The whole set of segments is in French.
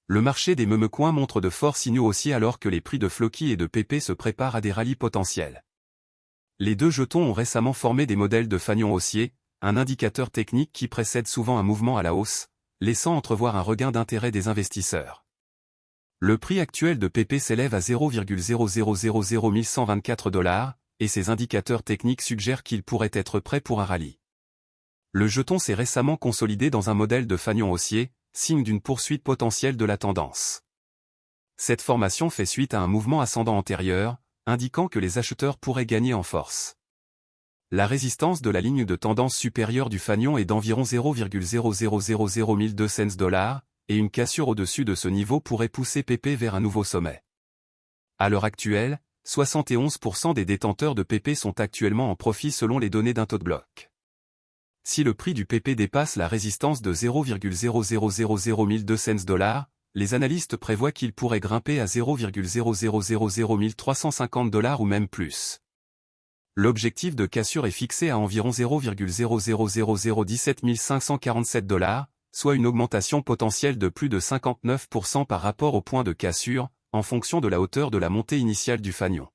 Le marché des meme-coins montre de forts signaux haussiers alors que les prix de Floki et de PP se préparent à des rallyes potentiels. Les deux jetons ont récemment formé des modèles de fanion haussier, un indicateur technique qui précède souvent un mouvement à la hausse, laissant entrevoir un regain d'intérêt des investisseurs. Le prix actuel de PP s'élève à 0,0000124 $, et ces indicateurs techniques suggèrent qu'il pourrait être prêt pour un rallye. Le jeton s'est récemment consolidé dans un modèle de fanion haussier, signe d'une poursuite potentielle de la tendance. Cette formation fait suite à un mouvement ascendant antérieur, indiquant que les acheteurs pourraient gagner en force. La résistance de la ligne de tendance supérieure du fanion est d'environ 0,00002 $, et une cassure au-dessus de ce niveau pourrait pousser PP vers un nouveau sommet. À l'heure actuelle, 71% des détenteurs de PP sont actuellement en profit selon les données d'un taux de bloc. Si le prix du PP dépasse la résistance de 0,00002 $, les analystes prévoient qu'il pourrait grimper à 0,0001350 $ ou même plus. L'objectif de cassure est fixé à environ 0,00017 547 $, soit une augmentation potentielle de plus de 59% par rapport au point de cassure, en fonction de la hauteur de la montée initiale du fanion.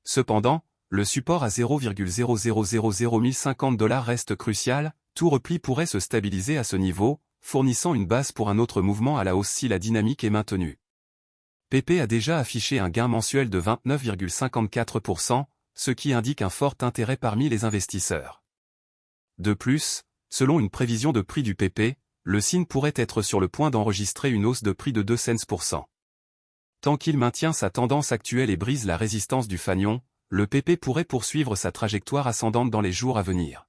Cependant, le support à 0,0001050 $ reste crucial, tout repli pourrait se stabiliser à ce niveau, fournissant une base pour un autre mouvement à la hausse si la dynamique est maintenue. PP a déjà affiché un gain mensuel de 29,54%, ce qui indique un fort intérêt parmi les investisseurs. De plus, selon une prévision de prix du PP, le signe pourrait être sur le point d'enregistrer une hausse de prix de 2 cents %. Tant qu'il maintient sa tendance actuelle et brise la résistance du fanion, le PP pourrait poursuivre sa trajectoire ascendante dans les jours à venir.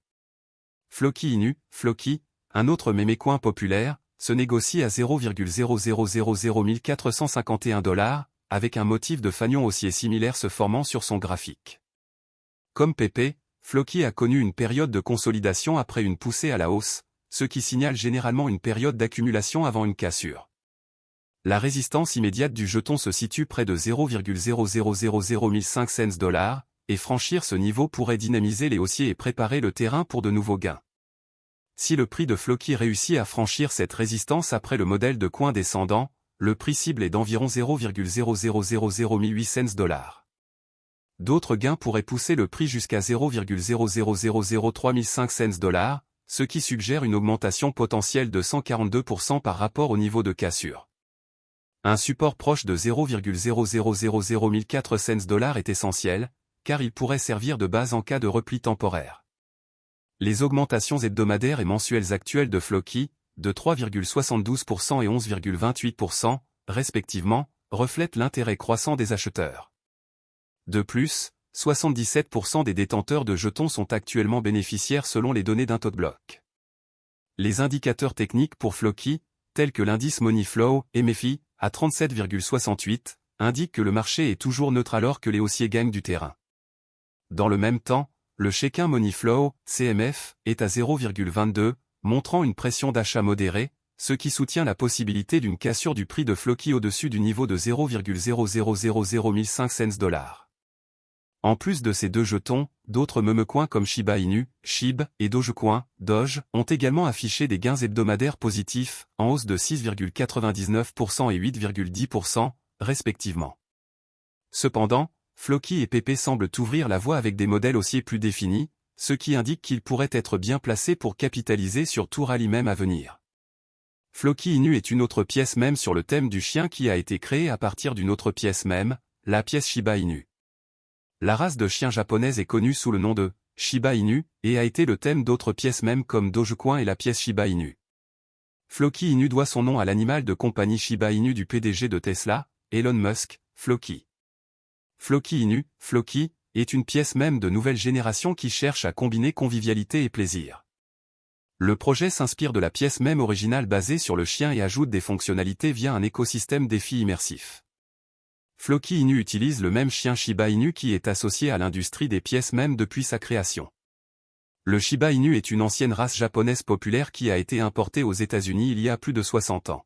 Floki Inu, Floki, un autre meme-coin populaire, se négocie à 0,0001451 $, avec un motif de fanion haussier similaire se formant sur son graphique. Comme PP, Floki a connu une période de consolidation après une poussée à la hausse, ce qui signale généralement une période d'accumulation avant une cassure. La résistance immédiate du jeton se situe près de 0,00005 $, et franchir ce niveau pourrait dynamiser les haussiers et préparer le terrain pour de nouveaux gains. Si le prix de Floki réussit à franchir cette résistance après le modèle de coin descendant, le prix cible est d'environ 0,00008 $. D'autres gains pourraient pousser le prix jusqu'à 0,00035 $, ce qui suggère une augmentation potentielle de 142% par rapport au niveau de cassure. Un support proche de 0,00004 $ est essentiel, car il pourrait servir de base en cas de repli temporaire. Les augmentations hebdomadaires et mensuelles actuelles de Floki, de 3,72% et 11,28%, respectivement, reflètent l'intérêt croissant des acheteurs. De plus, 77% des détenteurs de jetons sont actuellement bénéficiaires selon les données d'un taux de bloc. Les indicateurs techniques pour Floki, tels que l'indice Moneyflow, MFI, à 37,68, indiquent que le marché est toujours neutre alors que les haussiers gagnent du terrain. Dans le même temps, le Sheikin Moneyflow, CMF, est à 0,22, montrant une pression d'achat modérée, ce qui soutient la possibilité d'une cassure du prix de Floki au-dessus du niveau de 0,00005 $. En plus de ces deux jetons, d'autres meme-coins comme Shiba Inu, SHIB, et Dogecoin, Doge, ont également affiché des gains hebdomadaires positifs, en hausse de 6,99% et 8,10%, respectivement. Cependant, Floki et PP semblent ouvrir la voie avec des modèles haussiers plus définis, ce qui indique qu'ils pourraient être bien placés pour capitaliser sur tout rallye même à venir. Floki Inu est une autre pièce mème sur le thème du chien qui a été créée à partir d'une autre pièce mème, la pièce Shiba Inu. La race de chien japonaise est connue sous le nom de Shiba Inu et a été le thème d'autres pièces mèmes comme Dogecoin et la pièce Shiba Inu. Floki Inu doit son nom à l'animal de compagnie Shiba Inu du PDG de Tesla, Elon Musk, Floki. Floki Inu, Floki, est une pièce mème de nouvelle génération qui cherche à combiner convivialité et plaisir. Le projet s'inspire de la pièce mème originale basée sur le chien et ajoute des fonctionnalités via un écosystème défi immersif. Floki Inu utilise le même chien Shiba Inu qui est associé à l'industrie des pièces mèmes depuis sa création. Le Shiba Inu est une ancienne race japonaise populaire qui a été importée aux États-Unis il y a plus de 60 ans.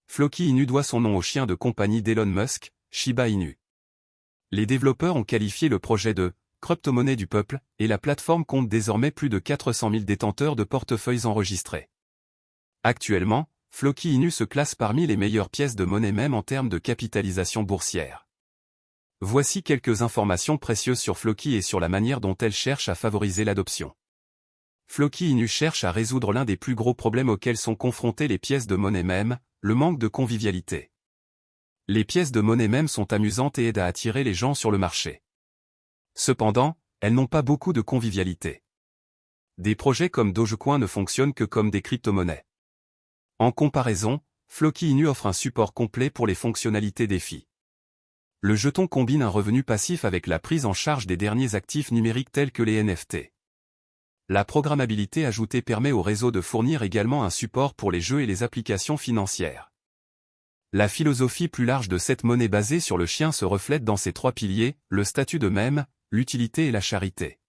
Floki Inu doit son nom au chien de compagnie d'Elon Musk, Shiba Inu. Les développeurs ont qualifié le projet de « crypto-monnaie du peuple » et la plateforme compte désormais plus de 400 000 détenteurs de portefeuilles enregistrés. Actuellement, Floki Inu se classe parmi les meilleures pièces de monnaie même en termes de capitalisation boursière. Voici quelques informations précieuses sur Floki et sur la manière dont elle cherche à favoriser l'adoption. Floki Inu cherche à résoudre l'un des plus gros problèmes auxquels sont confrontées les pièces de monnaie même, le manque de convivialité. Les pièces de monnaie même sont amusantes et aident à attirer les gens sur le marché. Cependant, elles n'ont pas beaucoup de convivialité. Des projets comme Dogecoin ne fonctionnent que comme des crypto-monnaies. En comparaison, Floki Inu offre un support complet pour les fonctionnalités DeFi. Le jeton combine un revenu passif avec la prise en charge des derniers actifs numériques tels que les NFT. La programmabilité ajoutée permet au réseau de fournir également un support pour les jeux et les applications financières. La philosophie plus large de cette monnaie basée sur le chien se reflète dans ses trois piliers, le statut de mème, l'utilité et la charité.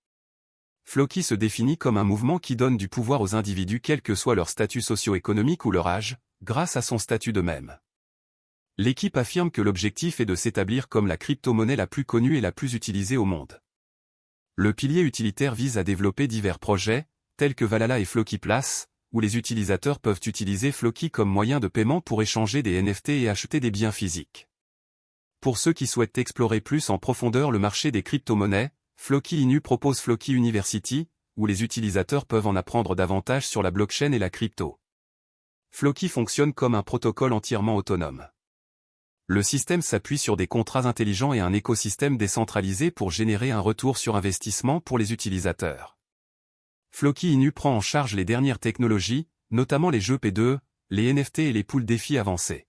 Floki se définit comme un mouvement qui donne du pouvoir aux individus quel que soit leur statut socio-économique ou leur âge, grâce à son statut de mème. L'équipe affirme que l'objectif est de s'établir comme la crypto-monnaie la plus connue et la plus utilisée au monde. Le pilier utilitaire vise à développer divers projets, tels que Valhalla et Floki Place, où les utilisateurs peuvent utiliser Floki comme moyen de paiement pour échanger des NFT et acheter des biens physiques. Pour ceux qui souhaitent explorer plus en profondeur le marché des crypto-monnaies, Floki Inu propose Floki University, où les utilisateurs peuvent en apprendre davantage sur la blockchain et la crypto. Floki fonctionne comme un protocole entièrement autonome. Le système s'appuie sur des contrats intelligents et un écosystème décentralisé pour générer un retour sur investissement pour les utilisateurs. Floki Inu prend en charge les dernières technologies, notamment les jeux P2, les NFT et les poules défis avancées.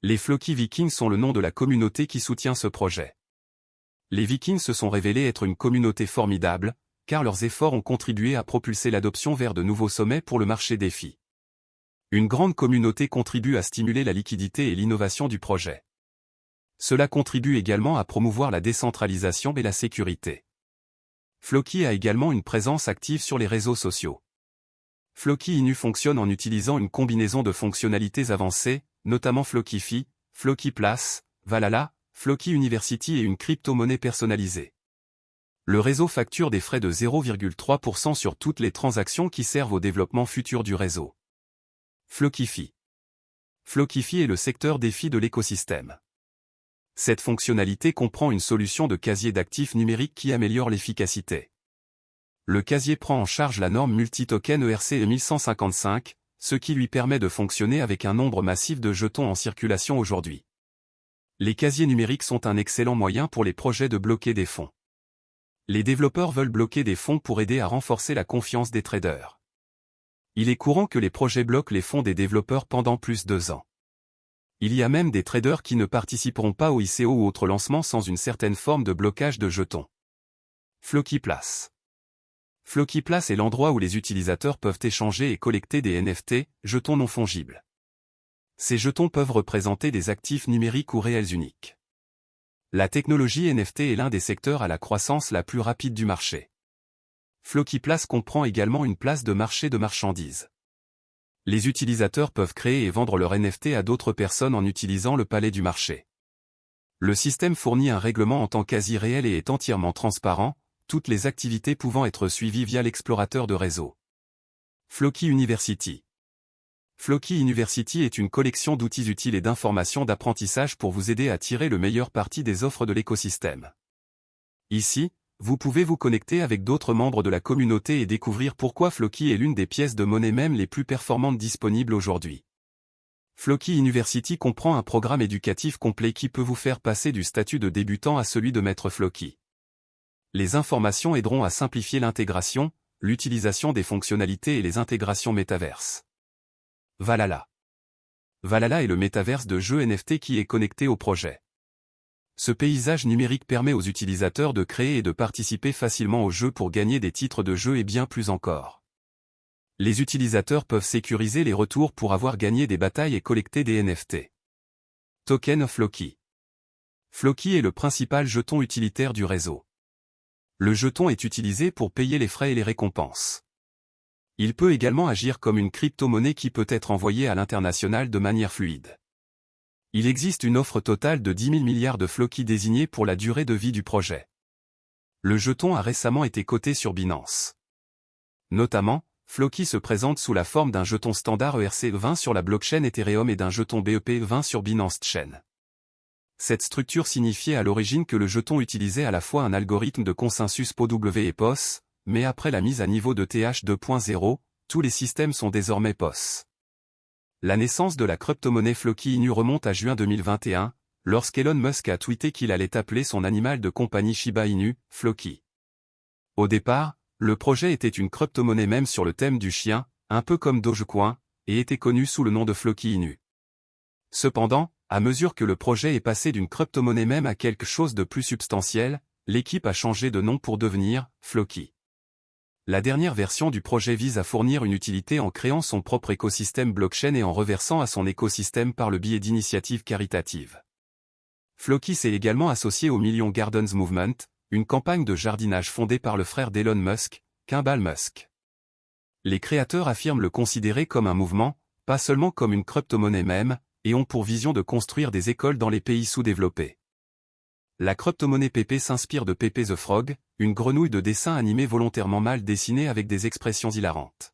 Les Floki Vikings sont le nom de la communauté qui soutient ce projet. Les Vikings se sont révélés être une communauté formidable, car leurs efforts ont contribué à propulser l'adoption vers de nouveaux sommets pour le marché DeFi. Une grande communauté contribue à stimuler la liquidité et l'innovation du projet. Cela contribue également à promouvoir la décentralisation et la sécurité. Floki a également une présence active sur les réseaux sociaux. Floki Inu fonctionne en utilisant une combinaison de fonctionnalités avancées, notamment Flokifi, Floki Place, Valhalla, Floki University et une crypto-monnaie personnalisée. Le réseau facture des frais de 0,3% sur toutes les transactions qui servent au développement futur du réseau. Flokifi. Flokifi est le secteur DeFi de l'écosystème. Cette fonctionnalité comprend une solution de casier d'actifs numériques qui améliore l'efficacité. Le casier prend en charge la norme multi-token ERC 1155, ce qui lui permet de fonctionner avec un nombre massif de jetons en circulation aujourd'hui. Les casiers numériques sont un excellent moyen pour les projets de bloquer des fonds. Les développeurs veulent bloquer des fonds pour aider à renforcer la confiance des traders. Il est courant que les projets bloquent les fonds des développeurs pendant plus de 2 ans. Il y a même des traders qui ne participeront pas au ICO ou autres lancements sans une certaine forme de blocage de jetons. Floki Place. Floki Place est l'endroit où les utilisateurs peuvent échanger et collecter des NFT, jetons non fongibles. Ces jetons peuvent représenter des actifs numériques ou réels uniques. La technologie NFT est l'un des secteurs à la croissance la plus rapide du marché. Floki Place comprend également une place de marché de marchandises. Les utilisateurs peuvent créer et vendre leur NFT à d'autres personnes en utilisant le palais du marché. Le système fournit un règlement en temps quasi réel et est entièrement transparent, toutes les activités pouvant être suivies via l'explorateur de réseau. Floki University. Floki University est une collection d'outils utiles et d'informations d'apprentissage pour vous aider à tirer le meilleur parti des offres de l'écosystème. Ici, vous pouvez vous connecter avec d'autres membres de la communauté et découvrir pourquoi Floki est l'une des pièces de monnaie même les plus performantes disponibles aujourd'hui. Floki University comprend un programme éducatif complet qui peut vous faire passer du statut de débutant à celui de maître Floki. Les informations aideront à simplifier l'intégration, l'utilisation des fonctionnalités et les intégrations métaverses. Valhalla. Valhalla est le métaverse de jeux NFT qui est connecté au projet. Ce paysage numérique permet aux utilisateurs de créer et de participer facilement au jeu pour gagner des titres de jeu et bien plus encore. Les utilisateurs peuvent sécuriser les retours pour avoir gagné des batailles et collecter des NFT. Token Floki. Floki est le principal jeton utilitaire du réseau. Le jeton est utilisé pour payer les frais et les récompenses. Il peut également agir comme une crypto-monnaie qui peut être envoyée à l'international de manière fluide. Il existe une offre totale de 10 000 milliards de Floki désignés pour la durée de vie du projet. Le jeton a récemment été coté sur Binance. Notamment, Floki se présente sous la forme d'un jeton standard ERC20 sur la blockchain Ethereum et d'un jeton BEP20 sur Binance Chain. Cette structure signifiait à l'origine que le jeton utilisait à la fois un algorithme de consensus POW et POS, mais après la mise à niveau de TH 2.0, tous les systèmes sont désormais POS. La naissance de la crypto-monnaie Floki Inu remonte à juin 2021, lorsqu'Elon Musk a tweeté qu'il allait appeler son animal de compagnie Shiba Inu, Floki. Au départ, le projet était une crypto-monnaie même sur le thème du chien, un peu comme Dogecoin, et était connu sous le nom de Floki Inu. Cependant, à mesure que le projet est passé d'une crypto-monnaie même à quelque chose de plus substantiel, l'équipe a changé de nom pour devenir Floki. La dernière version du projet vise à fournir une utilité en créant son propre écosystème blockchain et en reversant à son écosystème par le biais d'initiatives caritatives. Floki s'est également associé au Million Gardens Movement, une campagne de jardinage fondée par le frère d'Elon Musk, Kimball Musk. Les créateurs affirment le considérer comme un mouvement, pas seulement comme une crypto-monnaie même, et ont pour vision de construire des écoles dans les pays sous-développés. La crypto-monnaie PP s'inspire de Pepe the Frog, une grenouille de dessin animé volontairement mal dessinée avec des expressions hilarantes.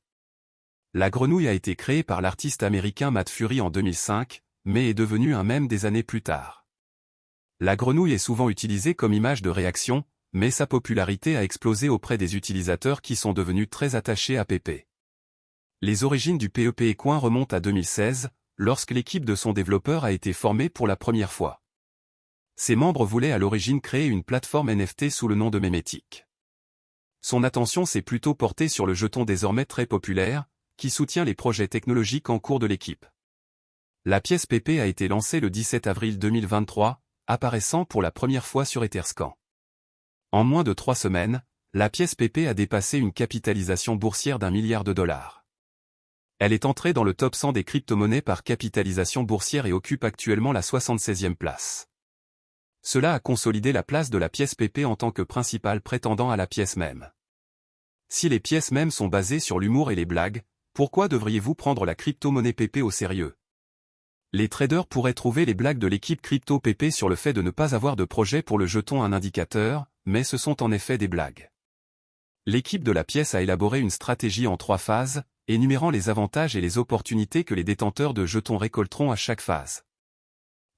La grenouille a été créée par l'artiste américain Matt Fury en 2005, mais est devenue un mème des années plus tard. La grenouille est souvent utilisée comme image de réaction, mais sa popularité a explosé auprès des utilisateurs qui sont devenus très attachés à PP. Les origines du PEP Coin remontent à 2016, lorsque l'équipe de son développeur a été formée pour la première fois. Ses membres voulaient à l'origine créer une plateforme NFT sous le nom de Memetic. Son attention s'est plutôt portée sur le jeton désormais très populaire, qui soutient les projets technologiques en cours de l'équipe. La pièce PP a été lancée le 17 avril 2023, apparaissant pour la première fois sur Etherscan. En moins de 3 semaines, la pièce PP a dépassé une capitalisation boursière d'1 milliard de dollars. Elle est entrée dans le top 100 des crypto-monnaies par capitalisation boursière et occupe actuellement la 76e place. Cela a consolidé la place de la pièce PP en tant que principal prétendant à la pièce même. Si les pièces mêmes sont basées sur l'humour et les blagues, pourquoi devriez-vous prendre la crypto-monnaie PP au sérieux? Les traders pourraient trouver les blagues de l'équipe Crypto PP sur le fait de ne pas avoir de projet pour le jeton un indicateur, mais ce sont en effet des blagues. L'équipe de la pièce a élaboré une stratégie en 3 phases, énumérant les avantages et les opportunités que les détenteurs de jetons récolteront à chaque phase.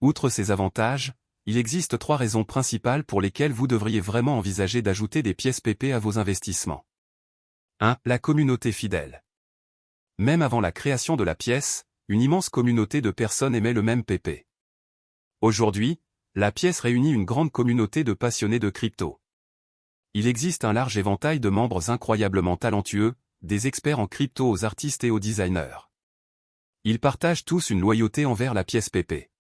Outre ces avantages, il existe 3 raisons principales pour lesquelles vous devriez vraiment envisager d'ajouter des pièces PP à vos investissements. 1. La communauté fidèle. Même avant la création de la pièce, une immense communauté de personnes aimait le même PP. Aujourd'hui, la pièce réunit une grande communauté de passionnés de crypto. Il existe un large éventail de membres incroyablement talentueux, des experts en crypto aux artistes et aux designers. Ils partagent tous une loyauté envers la pièce PP.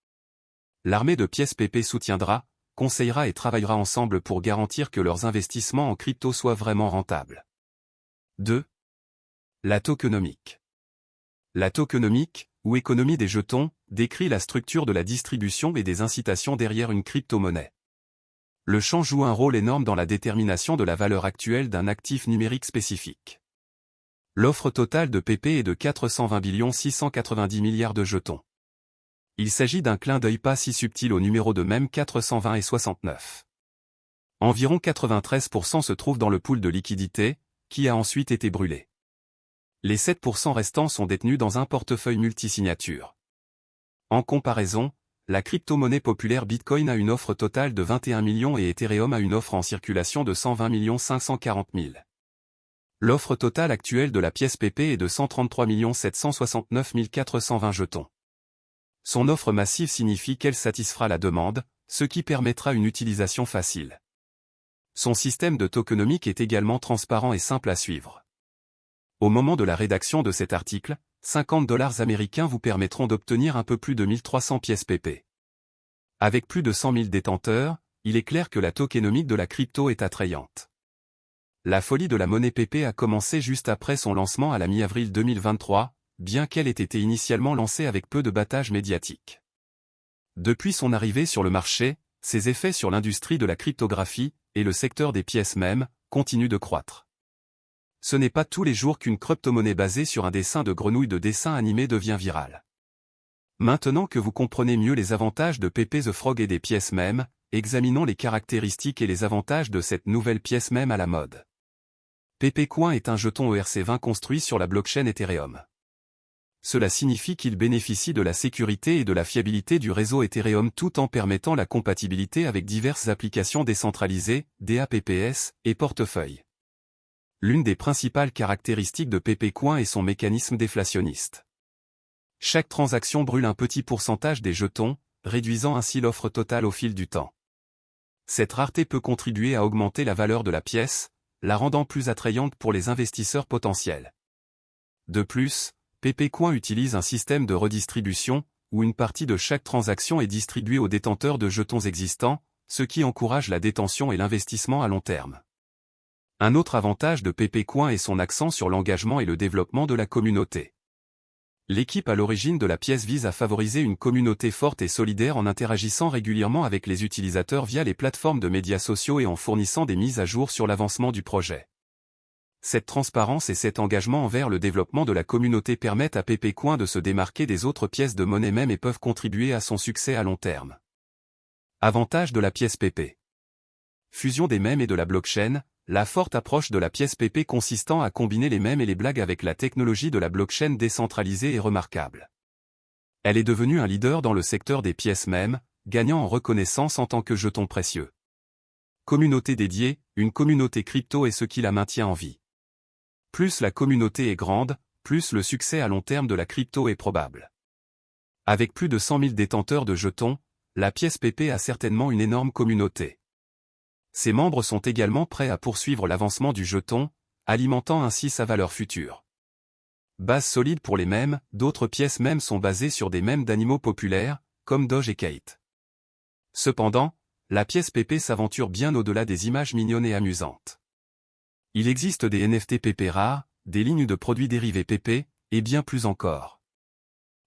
L'armée de pièces PP soutiendra, conseillera et travaillera ensemble pour garantir que leurs investissements en crypto soient vraiment rentables. 2. La tokenomique. La tokenomique, ou économie des jetons, décrit la structure de la distribution et des incitations derrière une crypto-monnaie. Le champ joue un rôle énorme dans la détermination de la valeur actuelle d'un actif numérique spécifique. L'offre totale de PP est de 420 690 milliards de jetons. Il s'agit d'un clin d'œil pas si subtil au numéro de même 420 et 69. Environ 93% se trouvent dans le pool de liquidité, qui a ensuite été brûlé. Les 7% restants sont détenus dans un portefeuille multisignature. En comparaison, la crypto-monnaie populaire Bitcoin a une offre totale de 21 millions et Ethereum a une offre en circulation de 120 540 000. L'offre totale actuelle de la pièce PP est de 133 769 420 jetons. Son offre massive signifie qu'elle satisfera la demande, ce qui permettra une utilisation facile. Son système de tokenomique est également transparent et simple à suivre. Au moment de la rédaction de cet article, $50 américains vous permettront d'obtenir un peu plus de 1300 pièces PP. Avec plus de 100 000 détenteurs, il est clair que la tokenomique de la crypto est attrayante. La folie de la monnaie PP a commencé juste après son lancement à la mi-avril 2023, bien qu'elle ait été initialement lancée avec peu de battage médiatique. Depuis son arrivée sur le marché, ses effets sur l'industrie de la cryptographie, et le secteur des pièces mêmes, continuent de croître. Ce n'est pas tous les jours qu'une crypto-monnaie basée sur un dessin de grenouille de dessin animé devient virale. Maintenant que vous comprenez mieux les avantages de Pepe the Frog et des pièces mêmes, examinons les caractéristiques et les avantages de cette nouvelle pièce même à la mode. PP-Coin est un jeton ERC20 construit sur la blockchain Ethereum. Cela signifie qu'il bénéficie de la sécurité et de la fiabilité du réseau Ethereum tout en permettant la compatibilité avec diverses applications décentralisées, DApps, et portefeuilles. L'une des principales caractéristiques de PP-Coin est son mécanisme déflationniste. Chaque transaction brûle un petit pourcentage des jetons, réduisant ainsi l'offre totale au fil du temps. Cette rareté peut contribuer à augmenter la valeur de la pièce, la rendant plus attrayante pour les investisseurs potentiels. De plus, PP-Coin utilise un système de redistribution, où une partie de chaque transaction est distribuée aux détenteurs de jetons existants, ce qui encourage la détention et l'investissement à long terme. Un autre avantage de PP-Coin est son accent sur l'engagement et le développement de la communauté. L'équipe à l'origine de la pièce vise à favoriser une communauté forte et solidaire en interagissant régulièrement avec les utilisateurs via les plateformes de médias sociaux et en fournissant des mises à jour sur l'avancement du projet. Cette transparence et cet engagement envers le développement de la communauté permettent à PP-Coin de se démarquer des autres pièces de monnaie même et peuvent contribuer à son succès à long terme. Avantage de la pièce PP. Fusion des mèmes et de la blockchain, la forte approche de la pièce PP consistant à combiner les mèmes et les blagues avec la technologie de la blockchain décentralisée est remarquable. Elle est devenue un leader dans le secteur des pièces mèmes, gagnant en reconnaissance en tant que jeton précieux. Communauté dédiée, une communauté crypto est ce qui la maintient en vie. Plus la communauté est grande, plus le succès à long terme de la crypto est probable. Avec plus de 100 000 détenteurs de jetons, la pièce PP a certainement une énorme communauté. Ses membres sont également prêts à poursuivre l'avancement du jeton, alimentant ainsi sa valeur future. Base solide pour les mèmes, d'autres pièces mèmes sont basées sur des mèmes d'animaux populaires, comme Doge et Kate. Cependant, la pièce PP s'aventure bien au-delà des images mignonnes et amusantes. Il existe des NFT PP rares, des lignes de produits dérivés PP, et bien plus encore.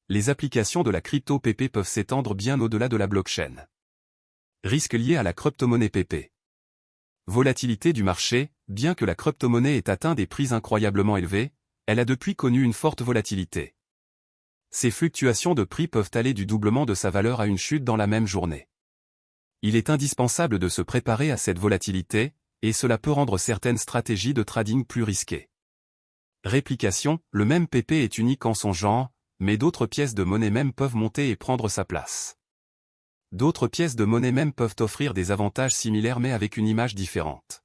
Les applications de la crypto PP peuvent s'étendre bien au-delà de la blockchain. Risques liés à la crypto-monnaie PP. Volatilité du marché, bien que la crypto-monnaie ait atteint des prix incroyablement élevés, elle a depuis connu une forte volatilité. Ces fluctuations de prix peuvent aller du doublement de sa valeur à une chute dans la même journée. Il est indispensable de se préparer à cette volatilité, et cela peut rendre certaines stratégies de trading plus risquées. Réplication, le même PP est unique en son genre, mais d'autres pièces de monnaie même peuvent monter et prendre sa place. D'autres pièces de monnaie même peuvent offrir des avantages similaires mais avec une image différente.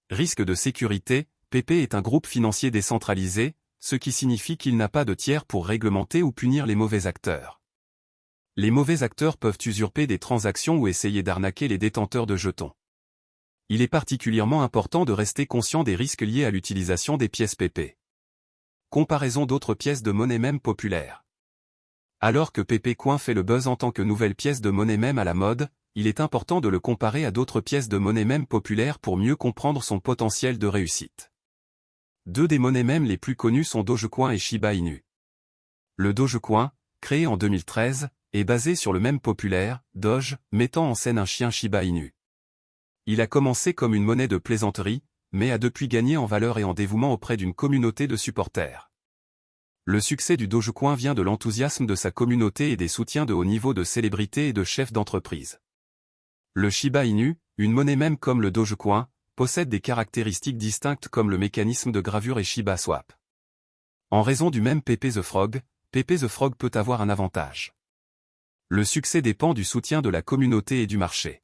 Risque de sécurité, PP est un groupe financier décentralisé, ce qui signifie qu'il n'a pas de tiers pour réglementer ou punir les mauvais acteurs. Les mauvais acteurs peuvent usurper des transactions ou essayer d'arnaquer les détenteurs de jetons. Il est particulièrement important de rester conscient des risques liés à l'utilisation des pièces PP. Comparaison d'autres pièces de monnaie même populaires. Alors que PP-Coin fait le buzz en tant que nouvelle pièce de monnaie même à la mode, il est important de le comparer à d'autres pièces de monnaie même populaires pour mieux comprendre son potentiel de réussite. Deux des monnaies même les plus connues sont Dogecoin et Shiba Inu. Le Dogecoin, créé en 2013, est basé sur le mème populaire, Doge, mettant en scène un chien Shiba Inu. Il a commencé comme une monnaie de plaisanterie, mais a depuis gagné en valeur et en dévouement auprès d'une communauté de supporters. Le succès du Dogecoin vient de l'enthousiasme de sa communauté et des soutiens de haut niveau de célébrités et de chefs d'entreprise. Le Shiba Inu, une monnaie même comme le Dogecoin, possède des caractéristiques distinctes comme le mécanisme de gravure et Shiba Swap. En raison du même PP the Frog peut avoir un avantage. Le succès dépend du soutien de la communauté et du marché.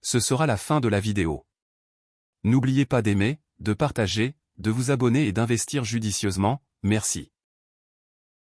Ce sera la fin de la vidéo. N'oubliez pas d'aimer, de partager, de vous abonner et d'investir judicieusement, merci.